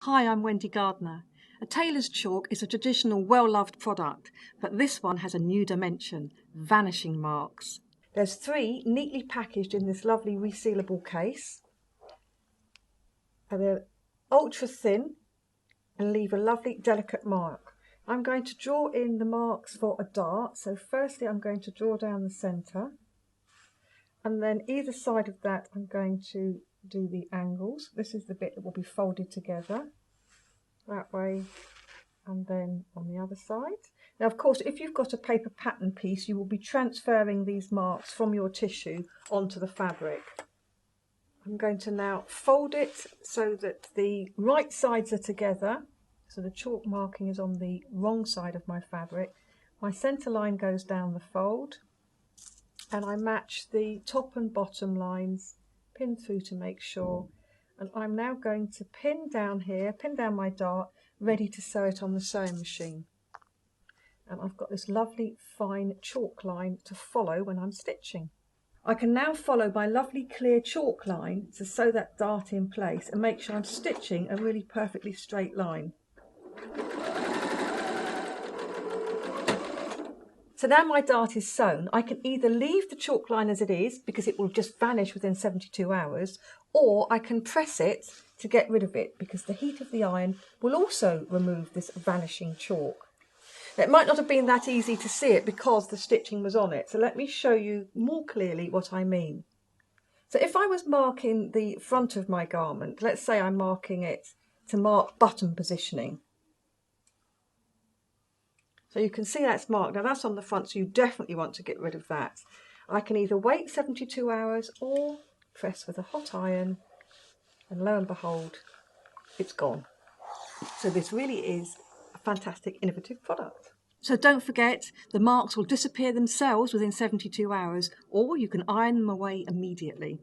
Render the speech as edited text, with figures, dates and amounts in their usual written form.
Hi, I'm Wendy Gardner. A tailor's chalk is a traditional, well-loved product, but this one has a new dimension: vanishing marks. There's 3 neatly packaged in this lovely resealable case. And they're ultra thin and leave a lovely delicate mark. I'm going to draw in the marks for a dart. So firstly I'm going to draw down the centre, and then either side of that I'm going to do the angles. This is the bit that will be folded together that way, and then on the other side. Now of course, if you've got a paper pattern piece, you will be transferring these marks from your tissue onto the fabric. I'm going to now fold it so that the right sides are together, so the chalk marking is on the wrong side of my fabric. My centre line goes down the fold, and I match the top and bottom lines, pin through to make sure. And I'm now going to pin down here, pin down my dart, ready to sew it on the sewing machine. And I've got this lovely fine chalk line to follow when I'm stitching. I can now follow my lovely clear chalk line to sew that dart in place and make sure I'm stitching a really perfectly straight line. So now my dart is sewn, I can either leave the chalk line as it is, because it will just vanish within 72 hours, or I can press it to get rid of it, because the heat of the iron will also remove this vanishing chalk. Now, it might not have been that easy to see it because the stitching was on it, so let me show you more clearly what I mean. So if I was marking the front of my garment, let's say I'm marking it to mark button positioning. So you can see that's marked. Now that's on the front, so you definitely want to get rid of that. I can either wait 72 hours or press with a hot iron, and lo and behold, it's gone. So this really is a fantastic, innovative product. So don't forget, the marks will disappear themselves within 72 hours, or you can iron them away immediately.